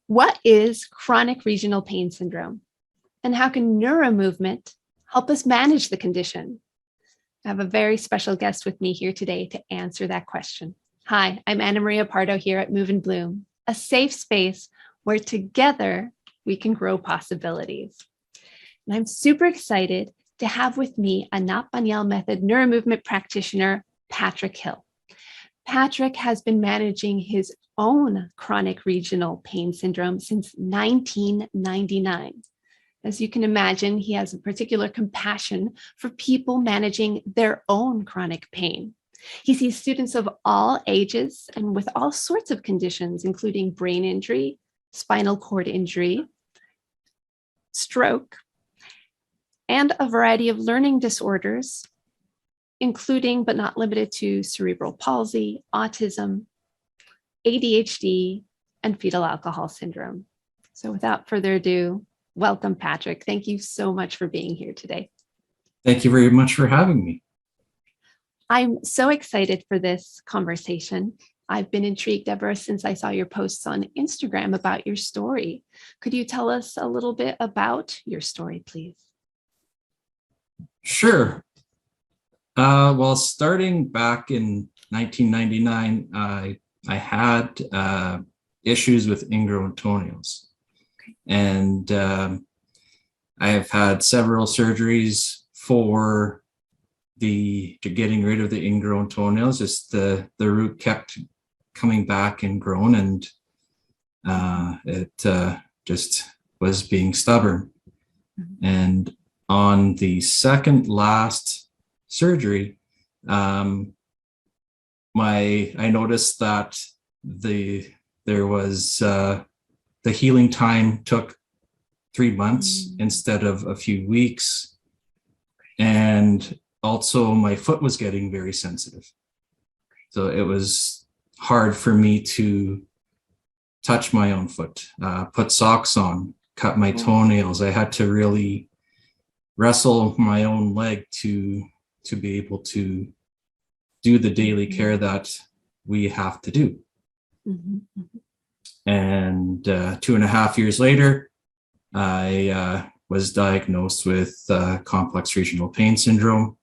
What is chronic regional pain syndrome? And how can NeuroMovement help us manage the condition? I have a very special guest with me here today to answer that question. Hi, I'm Anna Maria Pardo here at Move and Bloom, a safe space where together we can grow possibilities. And I'm super excited to have with me Anat Baniel Method NeuroMovement practitioner, Patrick Hill. Patrick has been managing his own chronic regional pain syndrome since 1999. As you can imagine, he has a particular compassion for people managing their own chronic pain. He sees students of all ages and with all sorts of conditions, including brain injury, spinal cord injury, stroke, and a variety of learning disorders, including but not limited to cerebral palsy, autism, ADHD, and fetal alcohol syndrome. So without further ado, welcome, Patrick. Thank you so much for being here today. Thank you very much for having me. I'm so excited for this conversation. I've been intrigued ever since I saw your posts on Instagram about your story. Could you tell us a little bit about your story, please? Sure. Well, starting back in 1999, I had issues with ingrown toenails. And I have had several surgeries for getting rid of the ingrown toenails. Just the root kept coming back and grown, and it just was being stubborn. And on the second last surgery, I noticed that the healing time took 3 months instead of a few weeks. And also my foot was getting very sensitive. So it was hard for me to touch my own foot, put socks on, cut my toenails. I had to really wrestle my own leg to be able to do the daily care that we have to do. And 2.5 years later, I was diagnosed with complex regional pain syndrome,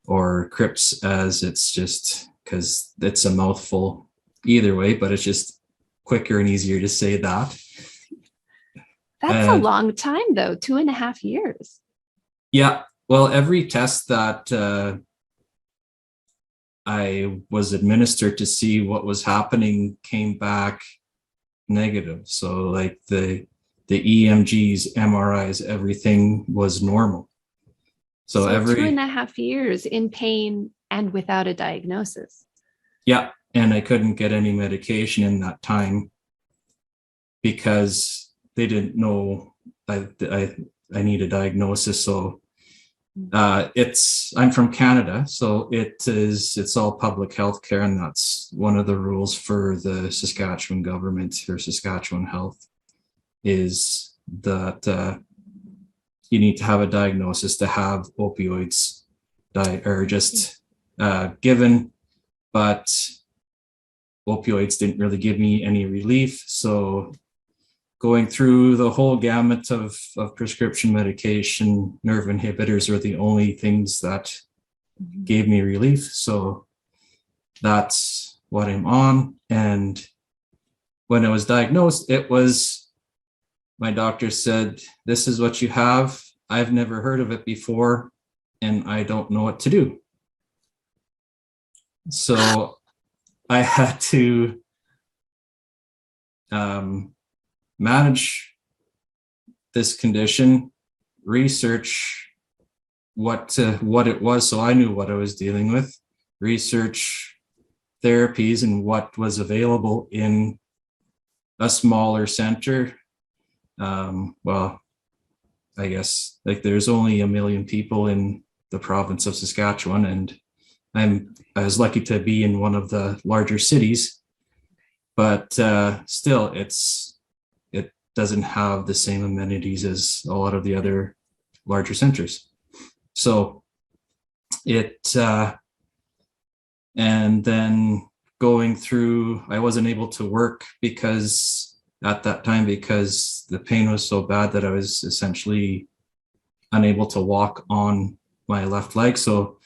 or CRPS, as it's just because it's a mouthful either way, but it's just quicker and easier to say that. That's a long time though, 2.5 years. Yeah, well, every test that I was administered to see what was happening came back negative. So like the EMGs, MRIs, everything was normal. So every 2.5 years in pain and without a diagnosis. Yeah, and I couldn't get any medication in that time because they didn't know I need a diagnosis. So I'm from Canada, so it's all public health care, and that's one of the rules for the Saskatchewan government, or Saskatchewan Health, is that you need to have a diagnosis to have opioids given, but opioids didn't really give me any relief. So going through the whole gamut of prescription medication, nerve inhibitors are the only things that gave me relief. So that's what I'm on. And when I was diagnosed, my doctor said, "This is what you have. I've never heard of it before, and I don't know what to do." So I had to manage this condition, research what it was, so I knew what I was dealing with, research therapies and what was available in a smaller center. Well, I guess like there's only 1 million people in the province of Saskatchewan, and I was lucky to be in one of the larger cities, but still it doesn't have the same amenities as a lot of the other larger centers. So and then going through, I wasn't able to work because at that time because the pain was so bad that I was essentially unable to walk on my left leg. So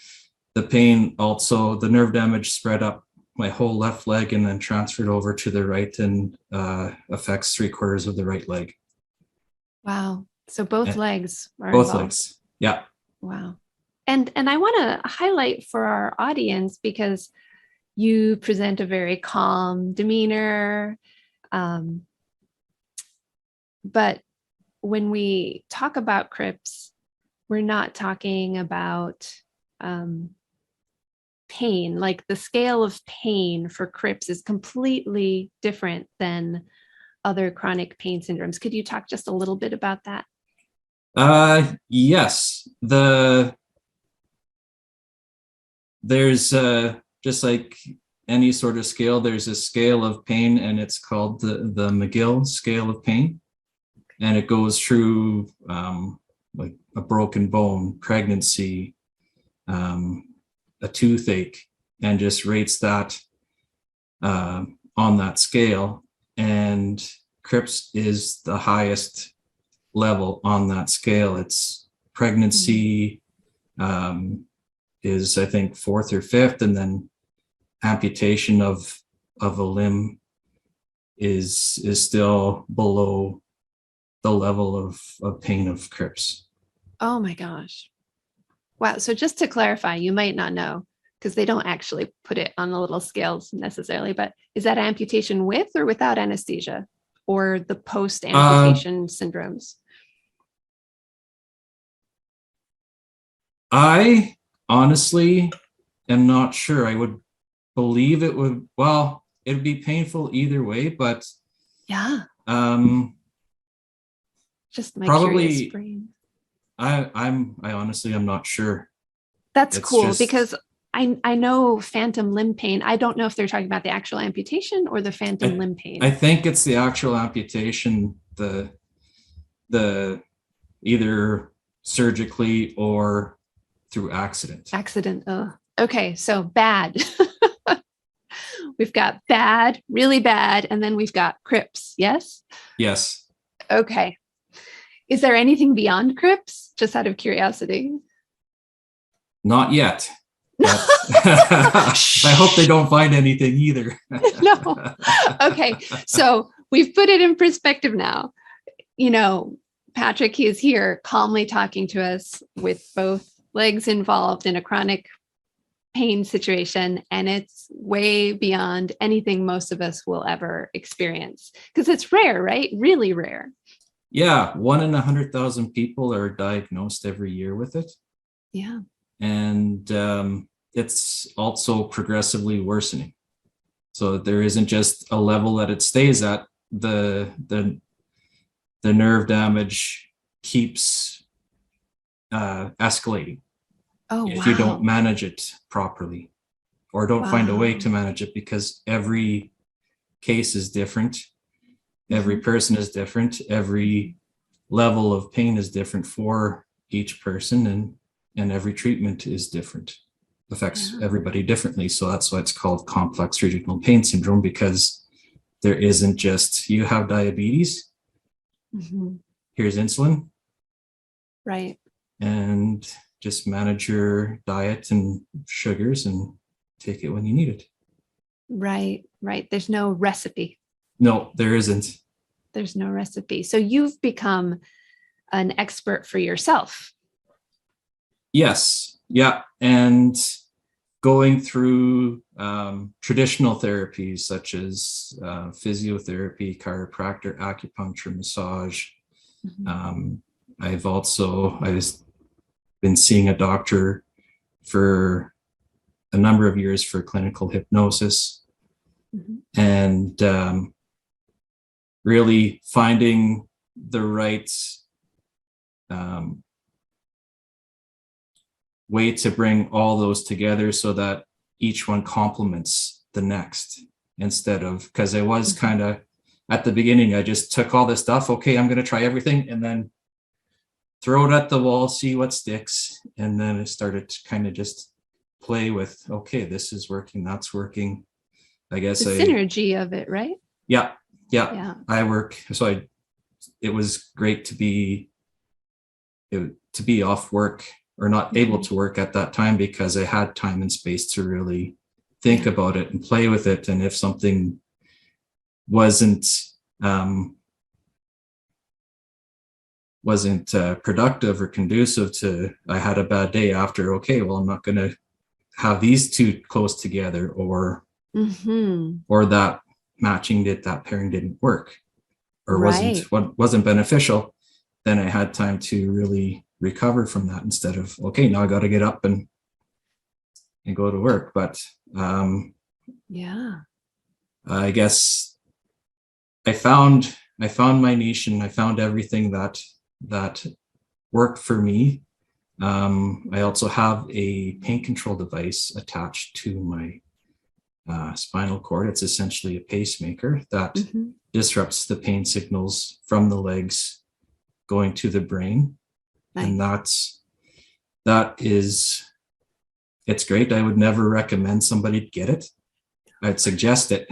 the pain also, the nerve damage spread up my whole left leg and then transferred over to the right and affects 3/4 of the right leg. Wow. So both legs are Both involved. legs. Yeah. Wow. And I want to highlight for our audience, because you present a very calm demeanor. But when we talk about CRPS, we're not talking about pain. Like the scale of pain for CRPS is completely different than other chronic pain syndromes. Could you talk just a little bit about that? Yes. There's just like any sort of scale, there's a scale of pain, and it's called the McGill scale of pain. And it goes through like a broken bone, pregnancy, a toothache, and just rates that on that scale. And CRPS is the highest level on that scale. It's pregnancy is, I think, 4th or 5th, and then amputation of a limb is still below the level of pain of CRPS. Oh my gosh. Wow. So just to clarify, you might not know because they don't actually put it on the little scales necessarily, but is that amputation with or without anesthesia, or the post-amputation syndromes? I honestly am not sure. I would believe it would, well, it'd be painful either way, but yeah. Just my probably curious brain. I honestly am not sure. That's It's cool just, because I know phantom limb pain. I don't know if they're talking about the actual amputation or the phantom limb pain. I think it's the actual amputation, the either surgically or through accident. Accident. Oh, okay. So bad. We've got bad, really bad, and then we've got CRPS. Yes? Yes. Okay. Is there anything beyond CRPS? Just out of curiosity. Not yet. I hope they don't find anything either. No. Okay. So we've put it in perspective now. You know, Patrick, he is here calmly talking to us with both legs involved in a chronic pain situation. And it's way beyond anything most of us will ever experience because it's rare, right? Really rare. Yeah. 1 in 100,000 people are diagnosed every year with it. Yeah. And it's also progressively worsening. So there isn't just a level that it stays at. The nerve damage keeps escalating if you don't manage it properly or don't find a way to manage it, because every case is different. Every person is different. Every level of pain is different for each person, and every treatment is different, affects everybody differently. So that's why it's called complex regional pain syndrome, because there isn't just, you have diabetes, here's insulin. Right. And just manage your diet and sugars and take it when you need it. Right, right. There's no recipe. No, there isn't. There's no recipe. So you've become an expert for yourself. Yes. Yeah. And going through traditional therapies such as physiotherapy, chiropractor, acupuncture, massage. I've been seeing a doctor for a number of years for clinical hypnosis, and really finding the right way to bring all those together so that each one complements the next, instead of, because I was kind of at the beginning, I just took all this stuff. Okay, I'm going to try everything and then throw it at the wall, see what sticks. And then I started to kind of just play with, okay, this is working, that's working. I guess the synergy of it, right? Yeah. Yeah. I work. So it was great to be off work or not able to work at that time, because I had time and space to really think about it and play with it. And if something wasn't productive or conducive to, I had a bad day after, okay, well, I'm not going to have these two close together, or that matching that pairing didn't work, or wasn't beneficial. Then I had time to really recover from that, instead of, okay, now I got to get up and go to work. But I guess I found my niche, and I found everything that worked for me. I also have a pain control device attached to my spinal cord. It's essentially a pacemaker that disrupts the pain signals from the legs going to the brain. And it's great. I would never recommend somebody get it. I'd suggest it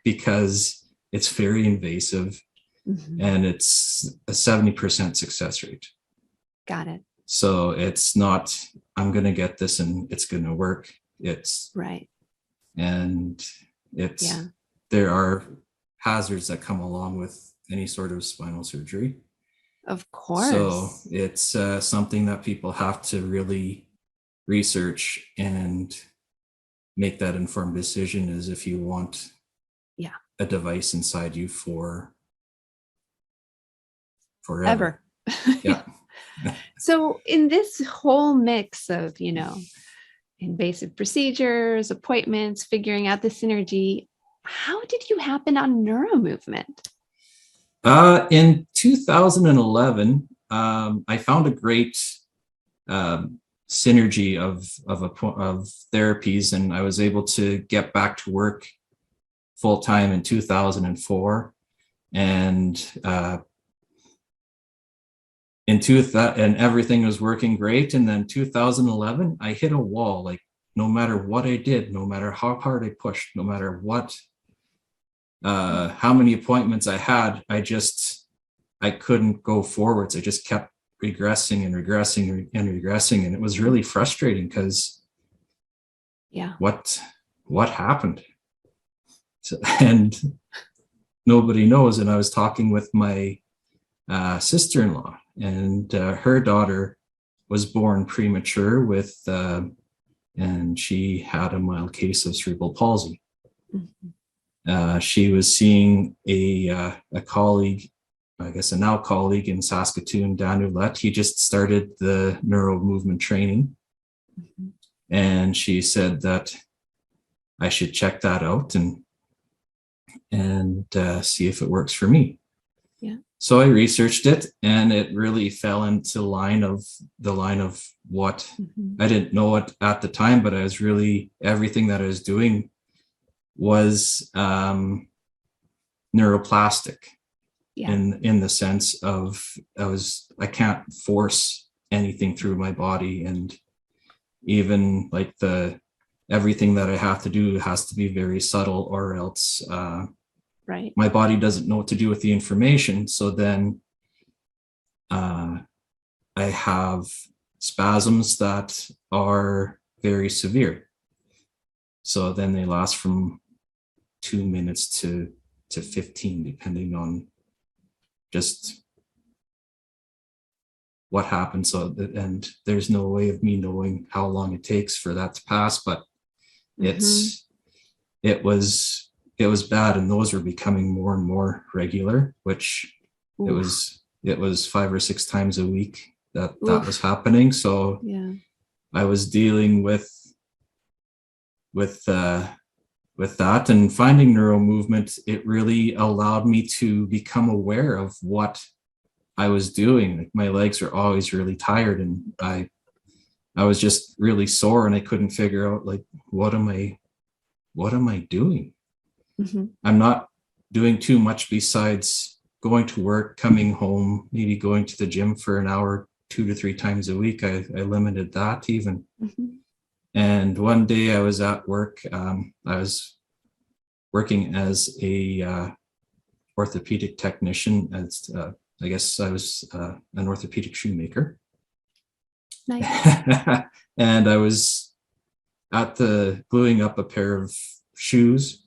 because it's very invasive, and it's a 70% success rate. Got it. So it's not, I'm going to get this and it's going to work. It's right. And there are hazards that come along with any sort of spinal surgery. Of course. So it's something that people have to really research and make that informed decision, is if you want a device inside you for forever. Yeah. So in this whole mix of, invasive procedures, appointments, figuring out the synergy, how did you happen on NeuroMovement? In 2011, I found a great synergy of therapies, and I was able to get back to work full time in 2004, and and everything was working great. And then 2011, I hit a wall. Like, no matter what I did, no matter how hard I pushed, no matter how many appointments I had, I couldn't go forwards. I just kept regressing and regressing and regressing. And it was really frustrating, because what happened? So, and nobody knows. And I was talking with my sister-in-law, and her daughter was born premature and she had a mild case of cerebral palsy. She was seeing a colleague, I guess a now colleague in Saskatoon, Dan Ouellette. He just started the NeuroMovement training. And she said that I should check that out and see if it works for me. So I researched it, and it really fell into the line of what I didn't know it at the time, but I was really, everything that I was doing was neuroplastic in the sense of I can't force anything through my body, and even like everything that I have to do has to be very subtle, or else my body doesn't know what to do with the information. So then I have spasms that are very severe. So then they last from 2 minutes to 15, depending on just what happened. So, and there's no way of me knowing how long it takes for that to pass, but it was bad, and those were becoming more and more regular, which it was 5 or 6 times a week that was happening. So I was dealing with that, and finding NeuroMovement, it really allowed me to become aware of what I was doing. Like, my legs were always really tired, and I was just really sore, and I couldn't figure out, like, what am I doing? I'm not doing too much besides going to work, coming home, maybe going to the gym for an hour 2 to 3 times a week. I limited that even. And one day I was at work. I was working as a orthopedic technician. As I guess I was an orthopedic shoemaker. Nice. And I was at the gluing up a pair of shoes,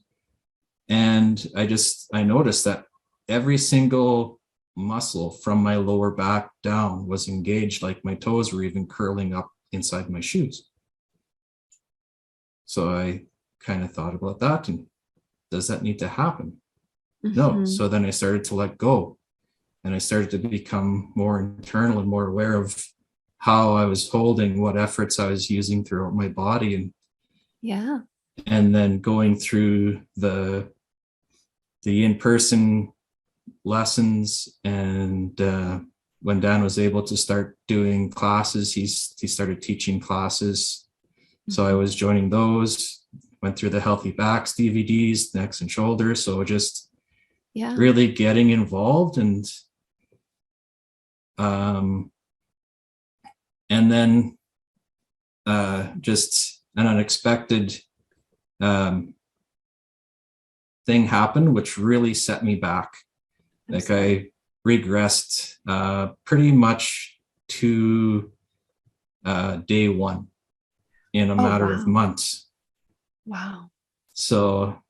and I noticed that every single muscle from my lower back down was engaged, like my toes were even curling up inside my shoes. So I kind of thought about that, and does that need to happen? No. So then I started to let go, and I started to become more internal and more aware of how I was holding, what efforts I was using throughout my body. And then going through the in-person lessons, and when Dan was able to start doing classes, he started teaching classes. So I was joining those, went through the Healthy Backs DVDs, necks and shoulders. So just really getting involved, and then just an unexpected thing happened, which really set me back. Like I regressed pretty much to day one in a matter of months. Wow. So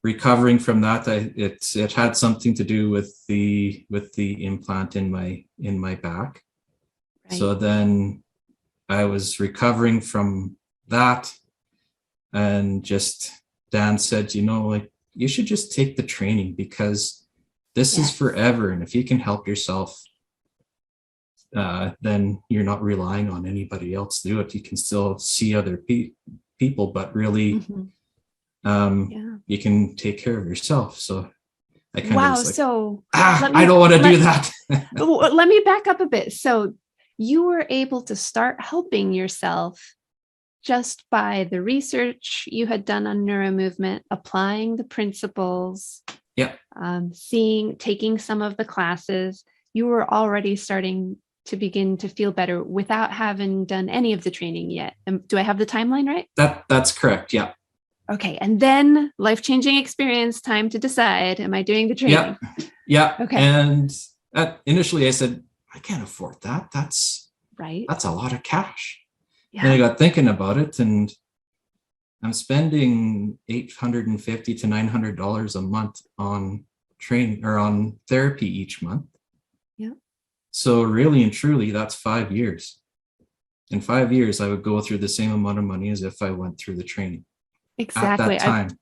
recovering from that, it had something to do with the implant in my back. Right. So then I was recovering from that, and just Dan said, like, you should just take the training, because this is forever, and if you can help yourself, then you're not relying on anybody else to do it. You can still see other people, but really you can take care of yourself. So I kind of was like, so I don't want to do that. Let me back up a bit. So you were able to start helping yourself just by the research you had done on NeuroMovement, applying the principles, taking some of the classes. You were already starting to begin to feel better without having done any of the training yet. Do I have the timeline right? That's correct. Yeah. Okay. And then life-changing experience, time to decide, am I doing the training? Yeah. Okay. And initially I said, I can't afford that. That's right. That's a lot of cash. Yeah. And I got thinking about it, and I'm spending $850 to $900 a month on training or on therapy each month. Yeah. So really and truly, that's 5 years. In 5 years, I would go through the same amount of money as if I went through the training. Exactly. At that time.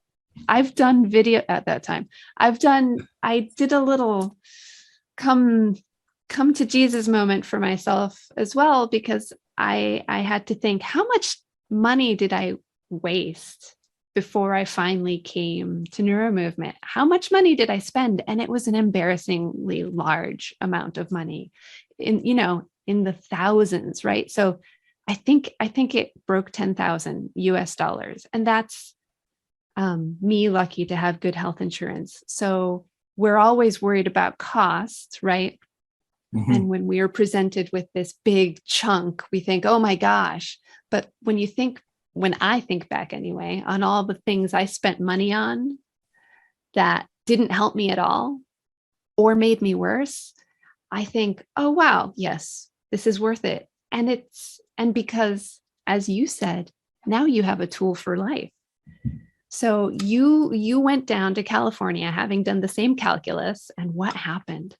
I've done video at that time. I did a little come to Jesus moment for myself as well, because I had to think, how much money did I waste before I finally came to NeuroMovement? How much money did I spend? And it was an embarrassingly large amount of money, in the thousands, right? So I think it broke 10,000 US dollars, and that's me lucky to have good health insurance. So we're always worried about costs, right? Mm-hmm. And when we are presented with this big chunk, we think, oh my gosh. But when I think back anyway, on all the things I spent money on that didn't help me at all or made me worse, I think, oh wow, yes, this is worth it. And because, as you said, now you have a tool for life. So you went down to California having done the same calculus, and what happened?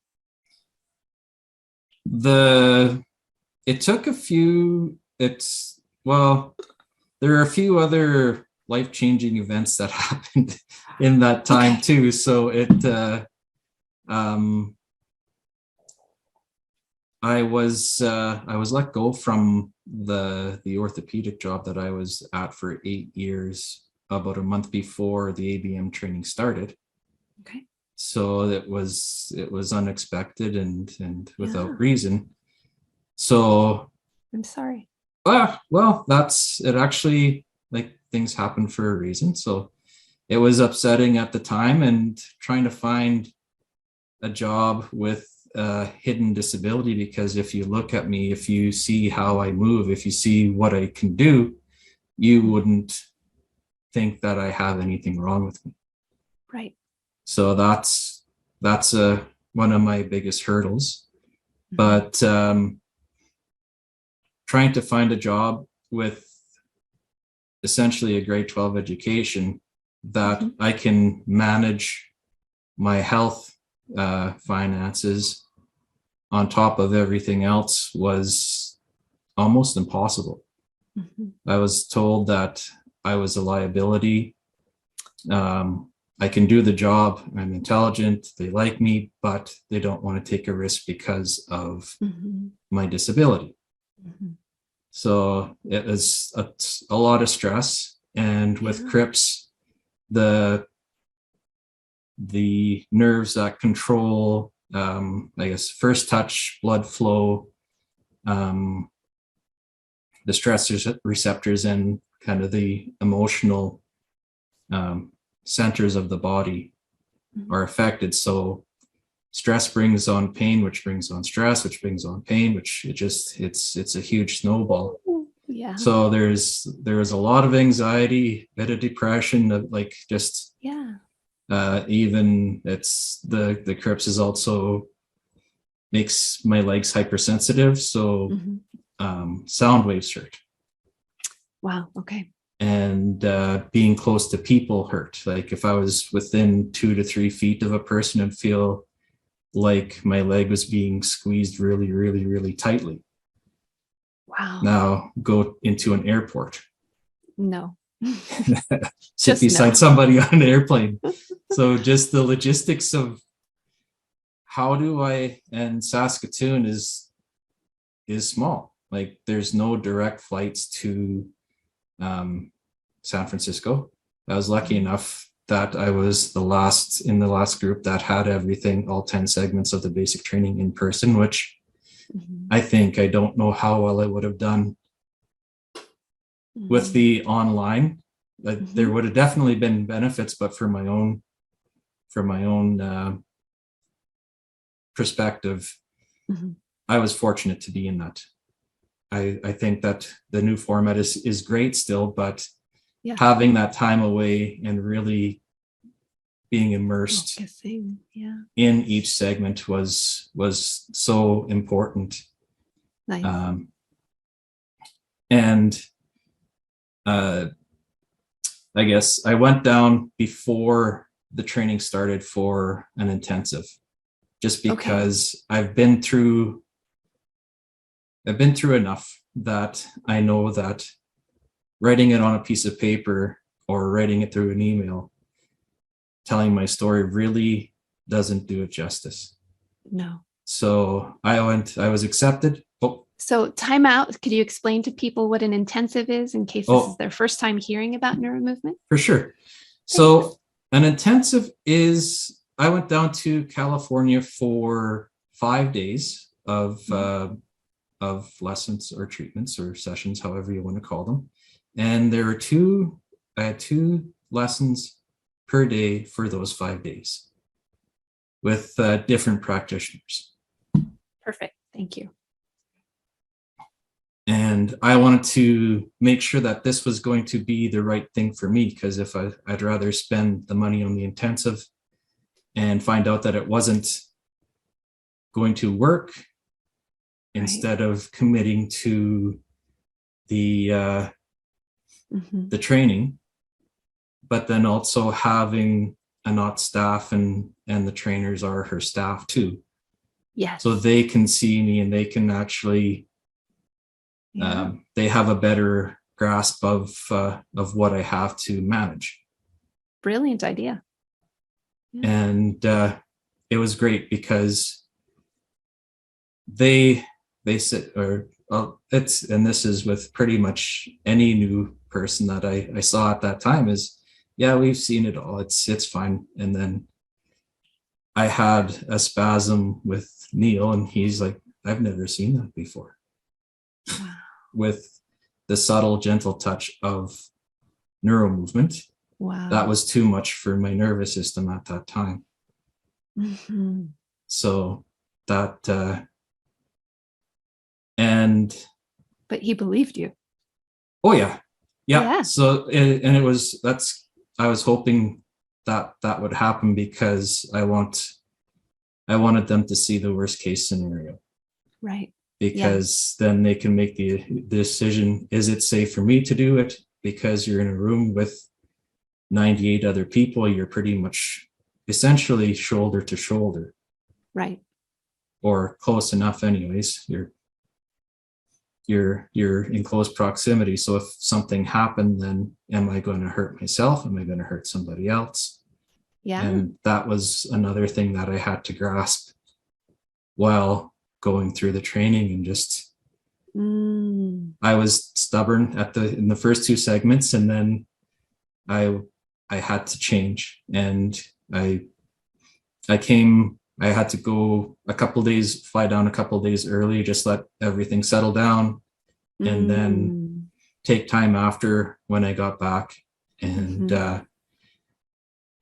It took a few, there are a few other life-changing events that happened in that time too. So I was let go from the orthopedic job that I was at for 8 years about a month before the ABM training started. Okay. So it was unexpected and without reason. So I'm sorry. Well, that's it. Actually, like, things happen for a reason. So it was upsetting at the time, and trying to find a job with a hidden disability, because if you look at me, if you see how I move, if you see what I can do, you wouldn't think that I have anything wrong with me. Right. So that's one of my biggest hurdles. But trying to find a job with essentially a grade 12 education that I can manage my health finances on top of everything else was almost impossible. I was told that I was a liability. I can do the job. I'm intelligent. They like me, but they don't want to take a risk because of my disability. So it was a lot of stress. And with CRPS, the nerves that control, I guess, first touch, blood flow, the stress receptors, and kind of the emotional centers of the body are affected. So stress brings on pain, which brings on stress, which brings on pain, which it's a huge snowball. Yeah. So there was a lot of anxiety, a bit of depression, like just even it's the CRPS is also makes my legs hypersensitive. So sound waves hurt. Wow. Okay. And being close to people hurt. Like if I was within 2 to 3 feet of a person, I'd feel like my leg was being squeezed really, really, really tightly. Wow. Now go into an airport. No. Sit beside somebody on an airplane. So just the logistics of how do I, and Saskatoon is small. Like there's no direct flights to San Francisco. I was lucky enough that I was in the last group that had everything, all 10 segments of the basic training in person, which I don't know how well I would have done with the online. There would have definitely been benefits, but for my own perspective, I was fortunate to be in that. I think that the new format is great still, but having that time away and really being immersed in each segment was so important. Nice. And I guess I went down before the training started for an intensive, just because I've been through enough that I know that writing it on a piece of paper or writing it through an email, telling my story really doesn't do it justice. No. So I was accepted. So time out. Could you explain to people what an intensive is in case this is their first time hearing about NeuroMovement? For sure. So an intensive is, I went down to California for 5 days of lessons or treatments or sessions, however you want to call them. And there were I had 2 lessons per day for those 5 days with different practitioners. Perfect. Thank you. And I wanted to make sure that this was going to be the right thing for me, because if I'd rather spend the money on the intensive and find out that it wasn't going to work instead of committing to the training, but then also having Anat staff and the trainers are her staff too. Yes. So they can see me and they can actually, they have a better grasp of what I have to manage. Brilliant idea. Yeah. And it was great because they said, and this is with pretty much any new person that I saw at that time, is, yeah, we've seen it all. It's fine. And then I had a spasm with Neil and he's like, I've never seen that before. Wow. With the subtle, gentle touch of NeuroMovement. Wow. That was too much for my nervous system at that time. So that, but he believed you. Oh yeah. So, and it was, I was hoping that would happen because I wanted them to see the worst case scenario. Right. Because then they can make the decision, is it safe for me to do it? Because you're in a room with 98 other people, you're pretty much essentially shoulder to shoulder. Right. Or close enough anyways. You're in close proximity. So if something happened, then am I going to hurt myself? Am I going to hurt somebody else? Yeah. And that was another thing that I had to grasp while going through the training, and just I was stubborn in the first two segments, and then I had to change, and I had to go fly down a couple days early, just let everything settle down, and then take time after when I got back. And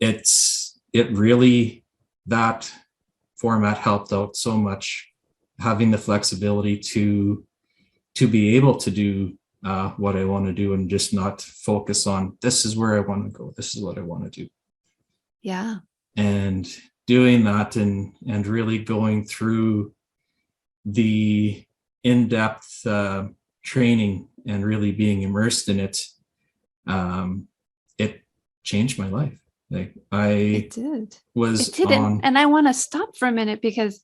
it really, that format helped out so much, having the flexibility to be able to do what I want to do, and just not focus on, this is where I want to go, this is what I want to do. Yeah. And doing that, and really going through the in-depth training and really being immersed in it, it changed my life. Like It did. And I want to stop for a minute, because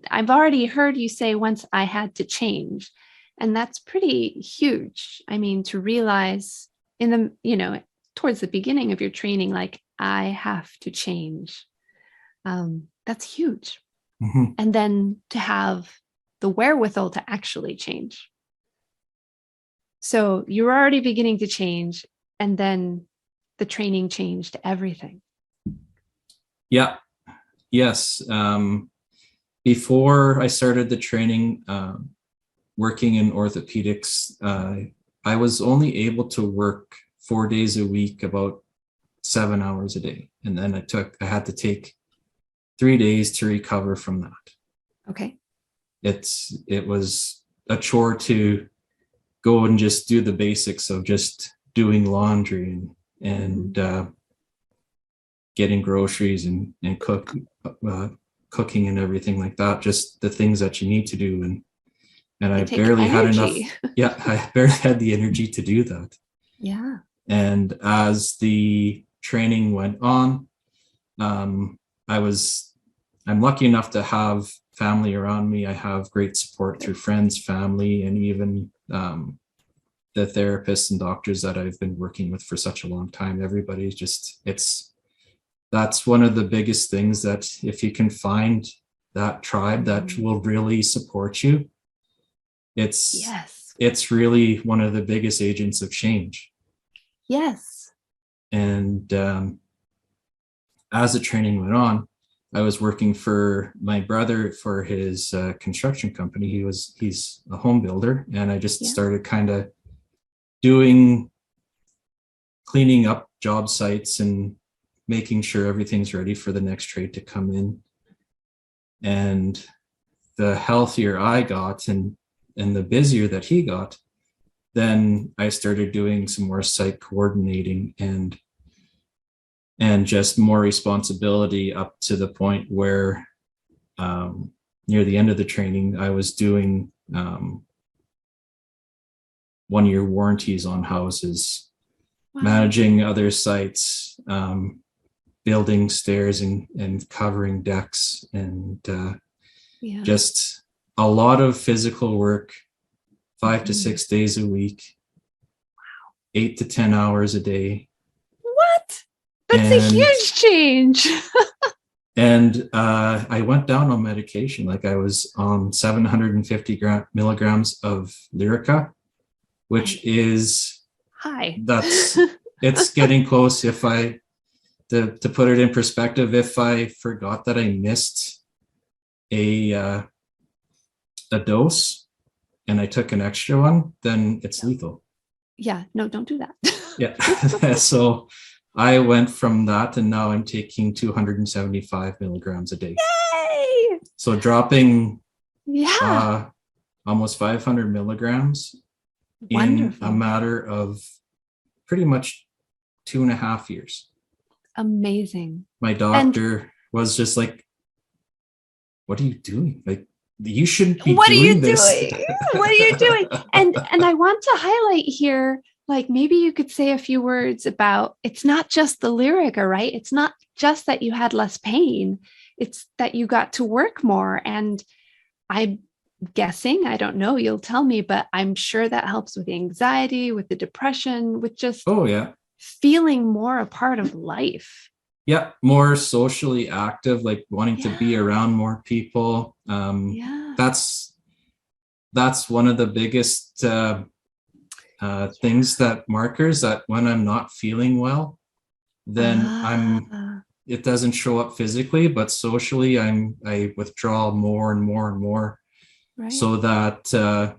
I've already heard you say, once I had to change, and that's pretty huge. I mean, to realize towards the beginning of your training, like, I have to change. That's huge. And then to have the wherewithal to actually change. So you're already beginning to change, and then the training changed everything. Yeah. Yes. Before I started the training, working in orthopedics, I was only able to work 4 days a week, about 7 hours a day. And then I had to take 3 days to recover from that. Okay. It was a chore to go and just do the basics of just doing laundry and getting groceries and cooking and everything like that, just the things that you need to do. And I barely had enough. Yeah, I barely had the energy to do that. Yeah. And as the training went on, I'm lucky enough to have family around me. I have great support through friends, family, and even the therapists and doctors that I've been working with for such a long time. Everybody's just, that's one of the biggest things, that if you can find that tribe that will really support you, it's really one of the biggest agents of change. Yes. And as the training went on, I was working for my brother for his construction company. He's a home builder, and I just started kind of cleaning up job sites and making sure everything's ready for the next trade to come in. And the healthier I got, and the busier that he got, then I started doing some more site coordinating and just more responsibility, up to the point where near the end of the training, I was doing 1-year warranties on houses, managing other sites, building stairs and covering decks, and just a lot of physical work, 5 to 6 days a week, 8 to 10 hours a day. What? That's a huge change. And I went down on medication. Like, I was on 750 milligrams of Lyrica, which is high. It's getting close. To put it in perspective, if I forgot that I missed a dose and I took an extra one, then it's lethal. Yeah, no, don't do that. Yeah. So I went from that, and now I'm taking 275 milligrams a day. Yay! So dropping almost 500 milligrams in a matter of pretty much 2.5 years. Amazing. My doctor was just like, what are you doing? Like, you shouldn't be What are you doing this. doing? What are you doing? And I want to highlight here, like maybe you could say a few words about, it's not just the lyrica, right? It's not just that you had less pain. It's that you got to work more. And I'm guessing, I don't know, you'll tell me, but I'm sure that helps with the anxiety, with the depression, with just Oh, yeah. feeling more a part of life. Yeah, more socially active, like wanting to be Yeah. around more people. Yeah. That's one of the biggest things, that markers, that when I'm not feeling well, then Ah, it doesn't show up physically, but socially I withdraw more and more and more, right. so that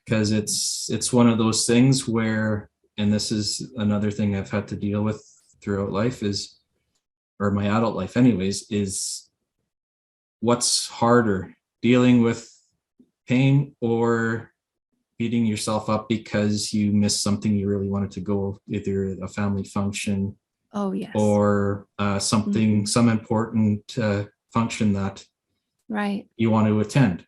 because it's one of those things where, and this is another thing I've had to deal with throughout life, is, or my adult life anyways, is what's harder, dealing with pain or beating yourself up because you missed something you really wanted to go, either a family function Oh, yes. or something, Mhm. some important function that Right. you want to attend.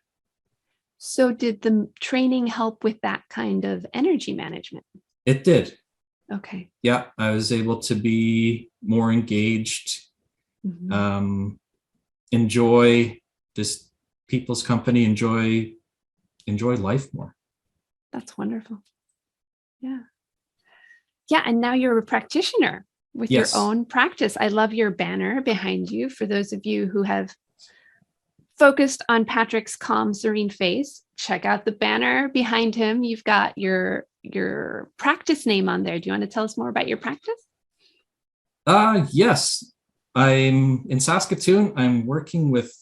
So did the training help with that kind of energy management? It did. Okay. Yeah, I was able to be more engaged, Mhm. enjoy just people's company, enjoy life more. That's wonderful. Yeah. Yeah. And now you're a practitioner with your Yes. own practice. I love your banner behind you. For those of you who have focused on Patrick's calm, serene face, check out the banner behind him. You've got your practice name on there. Do you want to tell us more about your practice? Yes. I'm in Saskatoon. I'm working with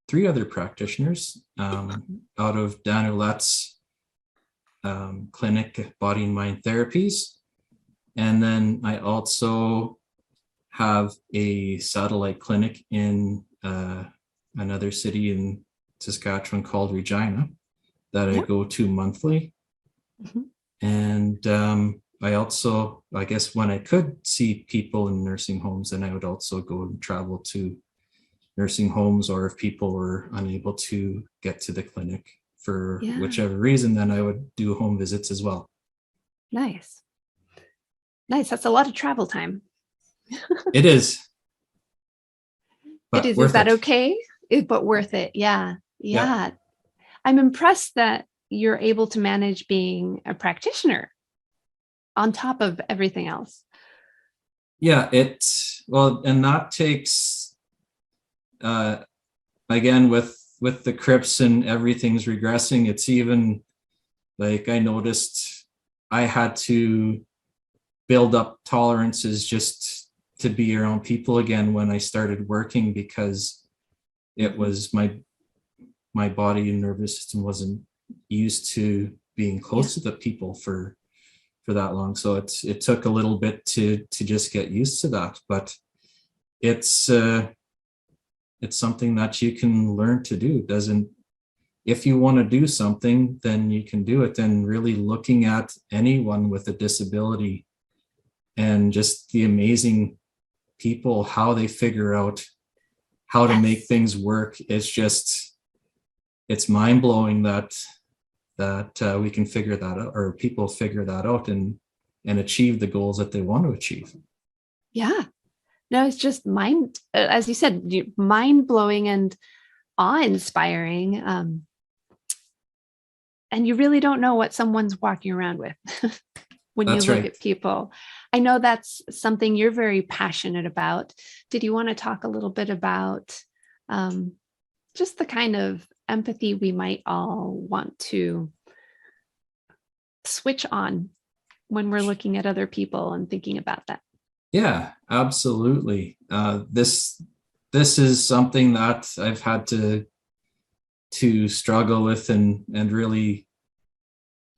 three other practitioners out of Danulet's clinic, Body and Mind Therapies. And then I also have a satellite clinic in another city in Saskatchewan called Regina that I Yeah. go to monthly. Mhm. And I also, I guess when I could see people in nursing homes, then I would also go and travel to nursing homes, or if people were unable to get to the clinic for Yeah. whichever reason, then I would do home visits as well. Nice. Nice. That's a lot of travel time. It is, It but is. Is worth that it. okay? But worth it. Yeah. Yeah. Yeah. I'm impressed that you're able to manage being a practitioner on top of everything else. Yeah, it's, well, and that takes uh again with the crips and everything's regressing. It's even like, I noticed I had to build up tolerances just to be around people again when I started working, because it Mhm. was my body and nervous system wasn't used to being Yeah. close to the people for that long. So it took a little bit to just get used to that, but it's something that you can learn to do. Doesn't, if you want to do something, then you can do it. And really looking at anyone with a disability and just the amazing people, how they figure out how to make Yes. things work, it's mind blowing that we can figure that out, or people figure that out and achieve the goals that they want to achieve. Yeah. No, it's just as you said, mind blowing and awe inspiring. And you really don't know what someone's walking around with when you That's look right. at people. I know that's something you're very passionate about. Did you want to talk a little bit about just the kind of empathy we might all want to switch on when we're looking at other people and thinking about that? Yeah, absolutely. This is something that I've had to struggle with and really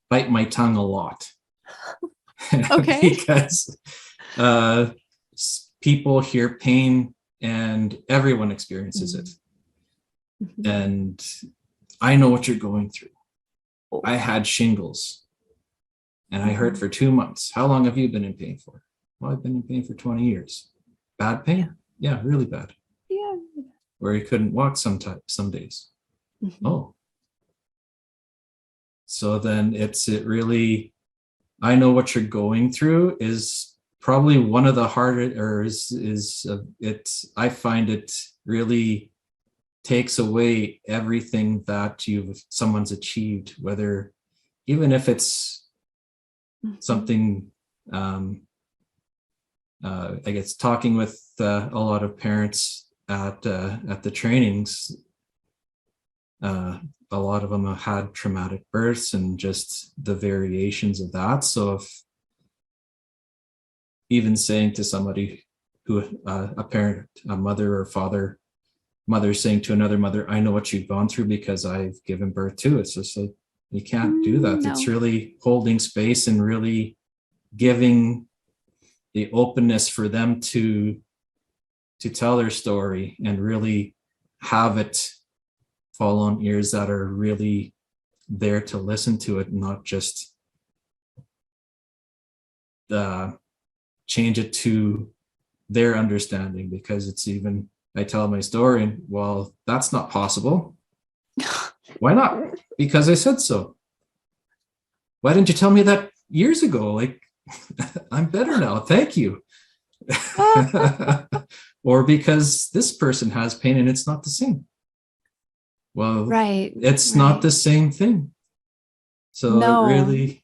bite my tongue a lot. Okay. Because people hear pain and everyone experiences it. Mhm. And I know what you're going through. Oh. I had shingles and I hurt Mhm. for 2 months. How long have you been in pain for? Well, I've been in pain for 20 years. Bad pain? Yeah, really bad. Yeah. Where he couldn't walk some days. Mhm. Oh. So then it really, I know what you're going through is probably one of the harder, or I find it really takes away everything that someone's achieved, whether, even if it's something, I guess talking with a lot of parents at the trainings, a lot of them have had traumatic births and just the variations of that. So if even saying to somebody who, a parent, a mother or father, mother saying to another mother, I know what you've gone through because I've given birth to it. It's just like, you can't do that. No. It's really holding space and really giving the openness for them to tell their story and really have it fall on ears that are really there to listen to it, not just change it to their understanding. Because it's even, I tell my story and, well, that's not possible. Why not? Because I said so. Why didn't you tell me that years ago? Like, I'm better now. Thank you. Or because this person has pain and it's not the same. Well, Right. It's not the same thing. So No.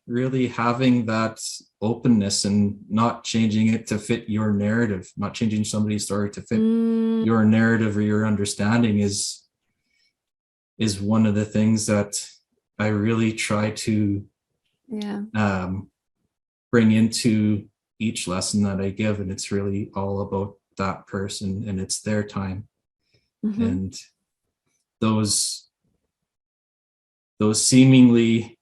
really having that openness and not changing it to fit your narrative, not changing somebody's story to fit your narrative or your understanding is one of the things that I really try to bring into each lesson that I give. And it's really all about that person and it's their time. And those seemingly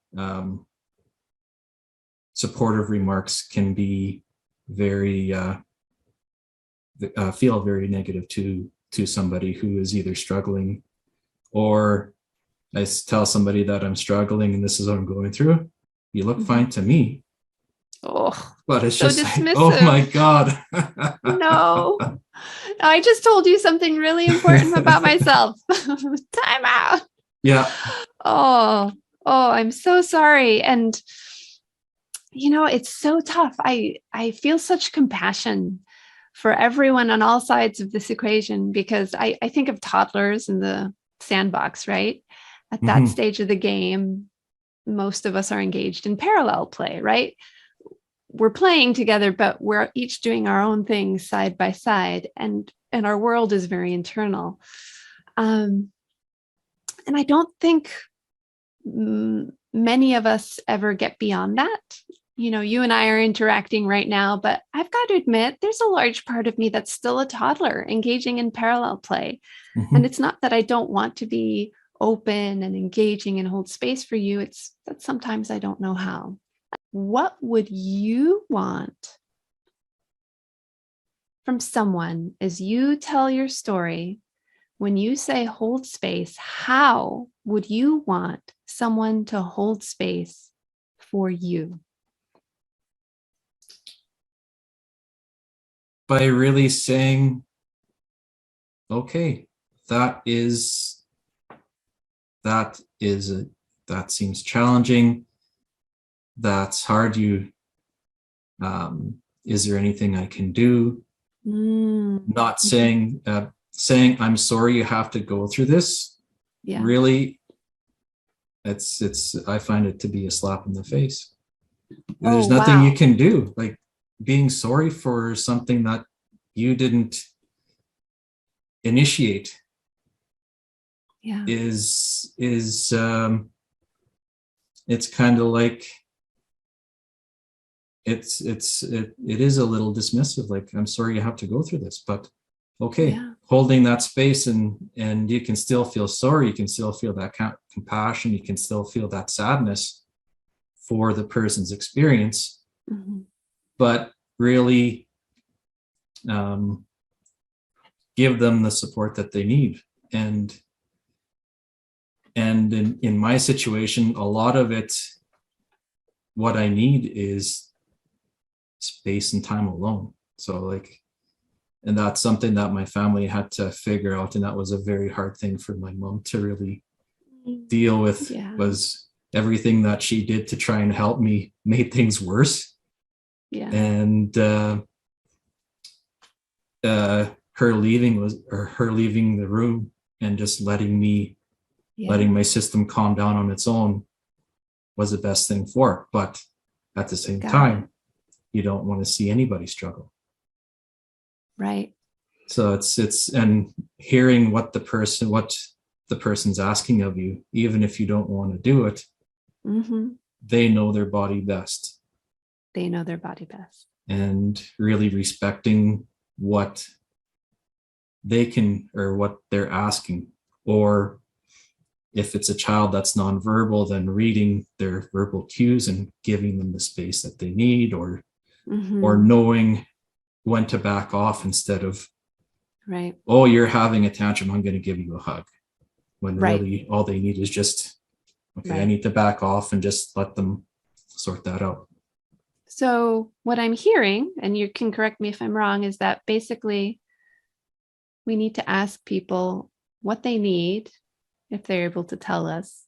supportive remarks can be very feel very negative to somebody who is either struggling, or I tell somebody that I'm struggling and this is what I'm going through. You look fine to me. Oh, but it's so just dismissive. like, oh my God. No, I just told you something really important about myself. Time out. Yeah. Oh, I'm so sorry. And it's so tough. I feel such compassion for everyone on all sides of this equation, because I think of toddlers in the sandbox, right? At that stage of the game, most of us are engaged in parallel play, right? We're playing together, but we're each doing our own things side by side, and our world is very internal. And I don't think many of us ever get beyond that. You and I are interacting right now, but I've got to admit, there's a large part of me that's still a toddler engaging in parallel play. And it's not that I don't want to be open and engaging and hold space for you. It's that sometimes I don't know how. What would you want from someone as you tell your story? When you say hold space, how would you want someone to hold space for you? By really saying, okay, that seems challenging. That's hard. Is there anything I can do? Not saying, I'm sorry you have to go through this. Yeah. Really, I find it to be a slap in the face. There's nothing you can do. Like, being sorry for something that you didn't initiate is it's kind of like it is a little dismissive. Like, I'm sorry you have to go through this, but okay, holding that space and you can still feel sorry, you can still feel that compassion, you can still feel that sadness for the person's experience, but really give them the support that they need. And in my situation, a lot of it, what I need is space and time alone. So like, and that's something that my family had to figure out. And that was a very hard thing for my mom to really deal with, was everything that she did to try and help me made things worse. And her leaving the room and just letting my system calm down on its own was the best thing for it. But at the same time, you don't want to see anybody struggle. Right. So it's and hearing what the person's asking of you, even if you don't want to do it, they know their body best. They know their body best. And really respecting what they can, or what they're asking. Or if it's a child that's nonverbal, then reading their verbal cues and giving them the space that they need, or knowing when to back off instead of, oh, you're having a tantrum, I'm going to give you a hug. When really all they need is just, okay, I need to back off and just let them sort that out. So what I'm hearing, and you can correct me if I'm wrong, is that basically we need to ask people what they need if they're able to tell us.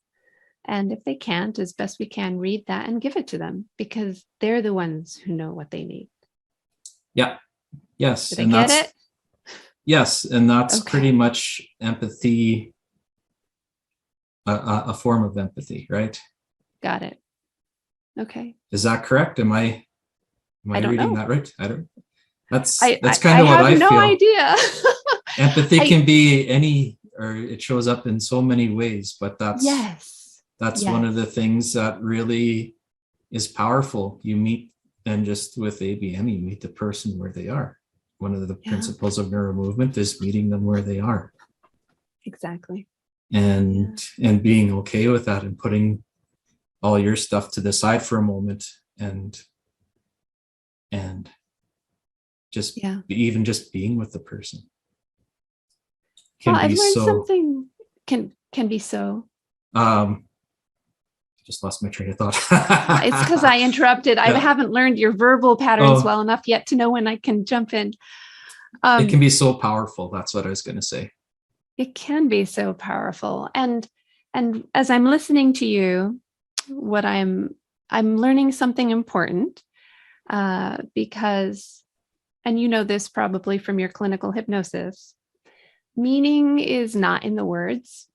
And if they can't, as best we can, read that and give it to them, because they're the ones who know what they need. Yeah. Yes. Did I get it? Yes. And that's pretty much empathy, a form of empathy, right? Got it. Okay. Is that correct? Am I reading that right? That's kind of what I feel. I have no idea. Empathy can be or it shows up in so many ways, but that's one of the things that really is powerful. You meet, and just with ABM, you meet the person where they are. One of the principles of NeuroMovement is meeting them where they are. Exactly. And being okay with that, and putting all your stuff to the side for a moment, and just even just being with the person. I've learned something can be so. Just lost my train of thought. It's because I interrupted. I haven't learned your verbal patterns well enough yet to know when I can jump in. It can be so powerful. That's what I was going to say. It can be so powerful. And as I'm listening to you, what I'm learning something important, because, and you know this probably from your clinical hypnosis, meaning is not in the words,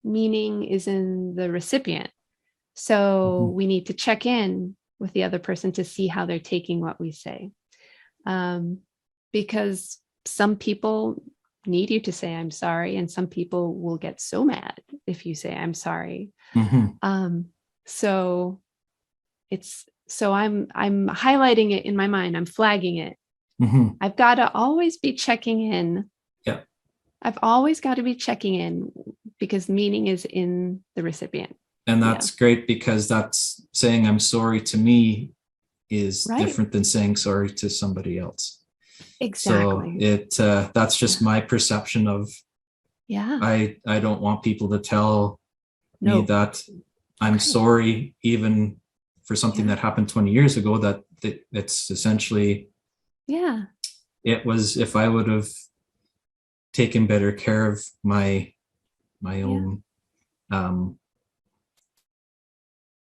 meaning is in the recipient. So we need to check in with the other person to see how they're taking what we say. Because some people need you to say, I'm sorry. And some people will get so mad if you say, I'm sorry. So I'm highlighting it in my mind. I'm flagging it. I've got to always be checking in. Yeah. I've always got to be checking in, because meaning is in the recipient. And that's great, because that's saying I'm sorry to me is different than saying sorry to somebody else. Exactly. So that's just my perception of, I don't want people to tell me that I'm sorry, even for something that happened 20 years ago, that it's essentially, it was, if I would have taken better care of my own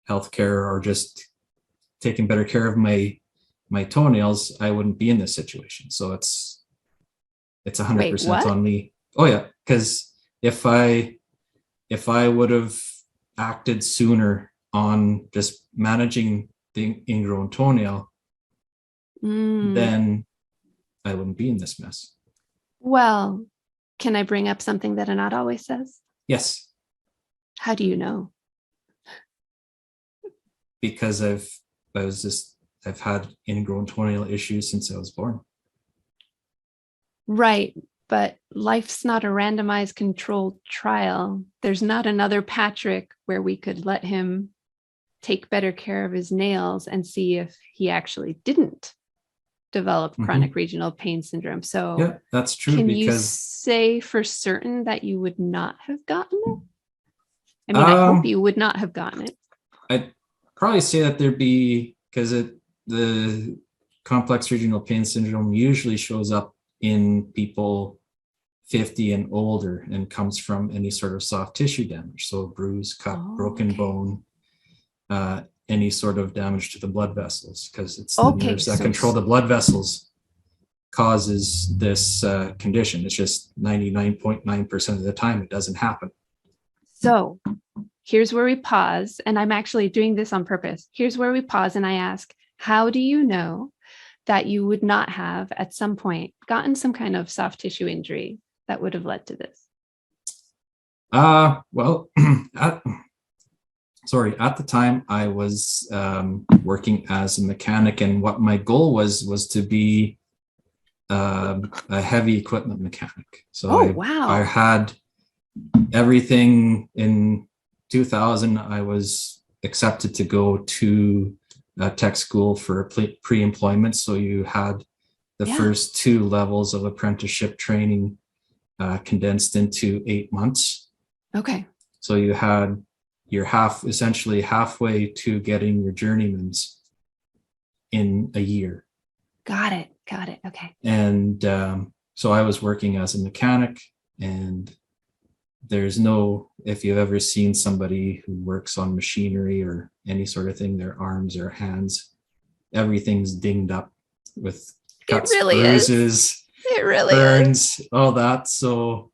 healthcare, or just taking better care of my toenails, I wouldn't be in this situation. So it's 100% on me. Oh yeah, because if I would have acted sooner on just managing the ingrown toenail, then I wouldn't be in this mess. Well, can I bring up something that Anat always says? Yes. How do you know? Because I've had ingrown toenail issues since I was born. Right. But life's not a randomized controlled trial. There's not another Patrick where we could let him take better care of his nails and see if he actually didn't develop chronic regional pain syndrome. So yeah, that's true. Can you say for certain that you would not have gotten it? I mean, I hope you would not have gotten it. I'd probably say that there'd be, because the complex regional pain syndrome usually shows up in people 50 and older and comes from any sort of soft tissue damage. So bruise, cut, broken bone, any sort of damage to the blood vessels, because it's the nerves that control the blood vessels causes this condition. It's just 99.9% of the time it doesn't happen. So here's where we pause, and I'm actually doing this on purpose. Here's where we pause and I ask, how do you know that you would not have at some point gotten some kind of soft tissue injury that would have led to this? Well, at the time I was working as a mechanic, and what my goal was to be a heavy equipment mechanic. So I had everything. In 2000, I was accepted to go to tech school for pre-employment. So you had the first 2 levels of apprenticeship training condensed into 8 months. Okay. So you're essentially halfway to getting your journeyman's in a year. Got it. Okay. And so I was working as a mechanic, and if you've ever seen somebody who works on machinery or any sort of thing, their arms or hands, everything's dinged up with cuts, bruises, burns, all that. So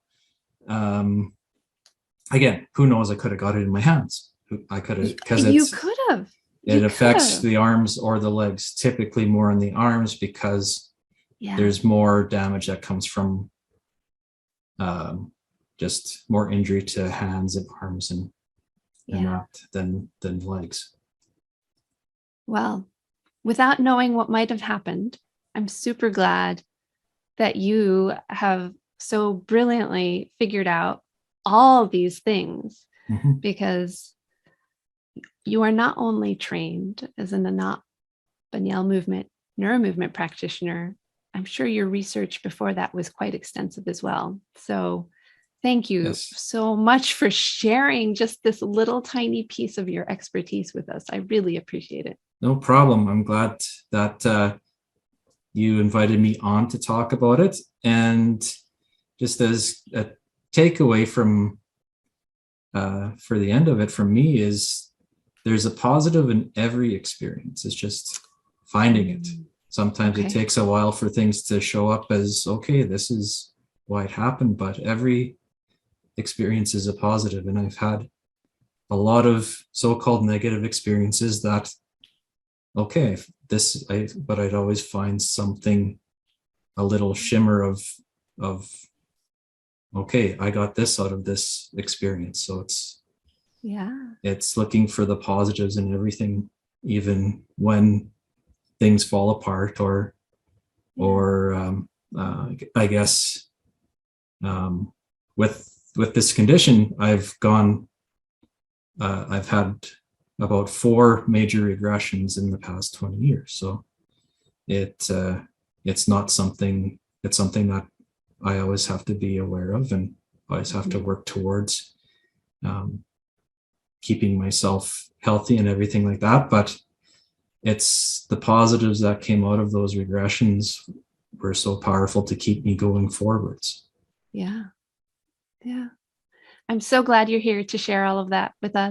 again, who knows? I could have got it in my hands. I could have, because you could have. It affects the arms or the legs, typically more on the arms, because there's more damage that comes from just more injury to hands and arms and that than legs. Well, without knowing what might have happened, I'm super glad that you have so brilliantly figured out all these things, because you are not only trained as an Anat Baniel NeuroMovement practitioner, I'm sure your research before that was quite extensive as well. So thank you so much for sharing just this little tiny piece of your expertise with us. I really appreciate it. No problem. I'm glad that you invited me on to talk about it. And just as a takeaway from for the end of it from me is, there's a positive in every experience. It's just finding it. Sometimes it takes a while for things to show up as, okay, this is why it happened, but every experience is a positive. And I've had a lot of so-called negative experiences that, okay, but I'd always find something, a little shimmer of, okay, I got this out of this experience. So it's looking for the positives in everything, even when things fall apart or I guess with this condition, I've had about 4 major regressions in the past 20 years. So it's something that I always have to be aware of and always have to work towards, keeping myself healthy and everything like that. But it's the positives that came out of those regressions were so powerful to keep me going forwards. Yeah. I'm so glad you're here to share all of that with us.